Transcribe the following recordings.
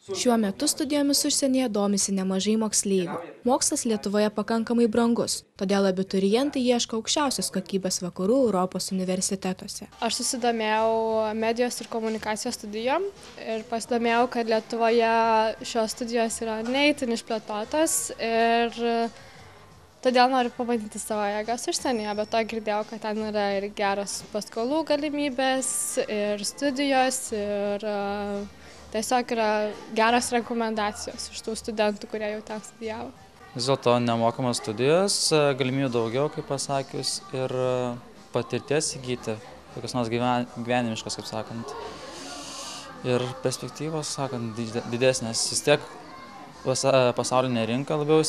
Šiuo metu studijomis užsienyje domisi nemažai moksleivių. Mokslas Lietuvoje pakankamai brangus, todėl abiturientai ieško aukščiausios kokybės vakarų Europos universitetuose. Aš susidomėjau medijos ir komunikacijos studijom ir pasidomėjau, kad Lietuvoje šios studijos yra ne itin išplėtotos ir todėl noriu pabandyti savo jėgas užsienyje, bet to girdėjau, kad ten yra ir geros paskolų galimybės, ir studijos, ir tiesiog yra geros rekomendacijos iš tų studentų, kurie jau ten studijavo. Vis dėlto nemokamos studijos, galimybių daugiau, kaip pasakius, ir patirties įgyti, kokios nors gyvenimiškos, kaip sakant. Ir perspektyvos, sakant, didesnės. Vis tiek pasaulinė rinka labiau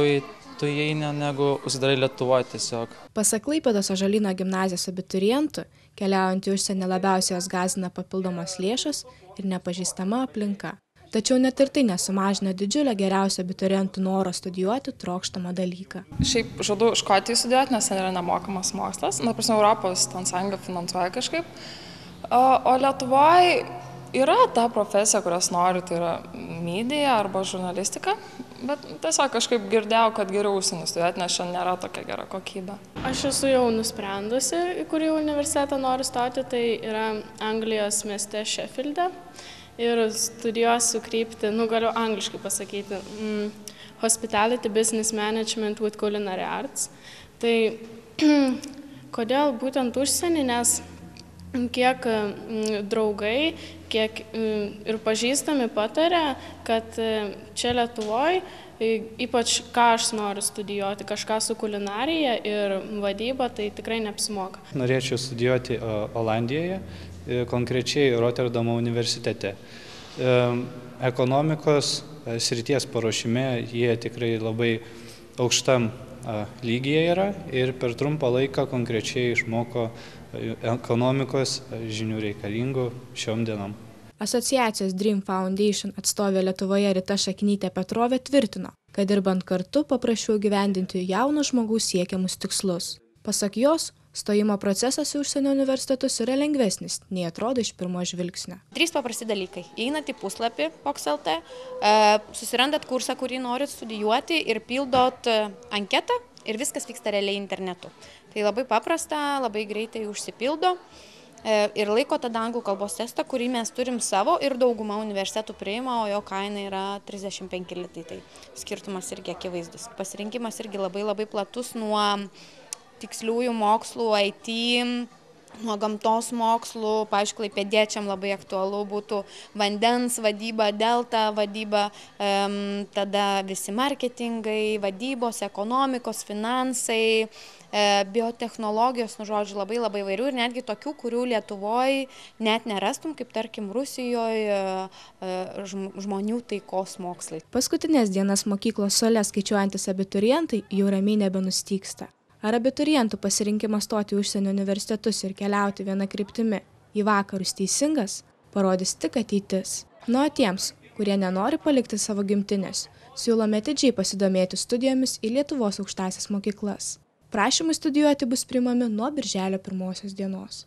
į tu įeini, negu užsidarai Lietuvoje tiesiog. Pasak Klaipėdos Ąžuolyno gimnazijos abiturientų, keliaujant į užsienį labiausiai jos gąsdina papildomos lėšos ir nepažįstama aplinka. Tačiau net ir tai nesumažina didžiulio geriausio abiturientų noro studijuoti trokštamą dalyką. Šiaip žadu Škotijoje studijuoti, nes ten yra nemokamas mokslas. Europos sąjunga finansuoja kažkaip. O Lietuvoje yra ta profesija, kurios noriu, tai yra medija arba žurnalistika. Bet tiesiog kažkaip girdėjau, kad geriau užsienį studijuoti, nes šiandien nėra tokia gera kokybė. Aš esu jau nusprendusi, į kurį universitetą noriu stoti, tai yra Anglijos mieste Sheffielde. Ir studijuosiu kryptį, galiu angliškai pasakyti, Hospitality Business Management with Culinary Arts. Tai kodėl būtent užsienį, nes kiek draugai, kiek ir pažįstami patarė, kad čia Lietuvoje, ypač ką aš noriu studijuoti, kažką su kulinarija ir vadyba, tai tikrai neapsimoka. Norėčiau studijuoti Olandijoje, konkrečiai Rotterdamo universitete. Ekonomikos srities paruošime jie tikrai labai aukštam lygyje yra ir per trumpą laiką konkrečiai išmoko ekonomikos žinių reikalingų šiom dienom. Asociacijos Dream Foundation atstovė Lietuvoje Rita Šaknytė-Petrovė tvirtino, kad dirbant kartu paprasčiau įgyvendinti jauno žmogaus siekiamus tikslus. Pasak jos, stojimo procesas į užsienio universitetus yra lengvesnis, nei atrodo iš pirmo žvilgsnio. 3 paprasti dalykai. Einat į puslapį Vox.lt, susirandat kursą, kurį norit studijuoti ir pildot anketą ir viskas vyksta realiai internetu. Tai labai paprasta, labai greitai užsipildo ir laiko tada anglų kalbos testą, kurį mes turim savo ir dauguma universitetų priima, o jo kaina yra 35 litai. Tai skirtumas irgi akivaizdus. Pasirinkimas irgi labai platus nuo tiksliųjų mokslų, IT, nuo gamtos mokslų, pavyzdžiui, klaipėdiečiam labai aktualu būtų vandens vadyba, delta vadyba, tada visi marketingai, vadybos, ekonomikos, finansai, biotechnologijos, žodžiu, labai vairių ir netgi tokių, kurių Lietuvoje net nerastum, kaip tarkim Rusijoje žmonių taikos mokslai. Paskutinės dienas mokyklos suole skaičiuojantis abiturientai jau ramiai nebenustygsta. Ar abiturientų pasirinkimas stoti į užsienio universitetus ir keliauti viena kryptimi į vakarus teisingas, parodys tik ateitis. O tiems, kurie nenori palikti savo gimtinės, siūlome atidžiai pasidomėti studijomis į Lietuvos aukštąsias mokyklas. Prašymai studijuoti bus priimami nuo birželio 1 dienos.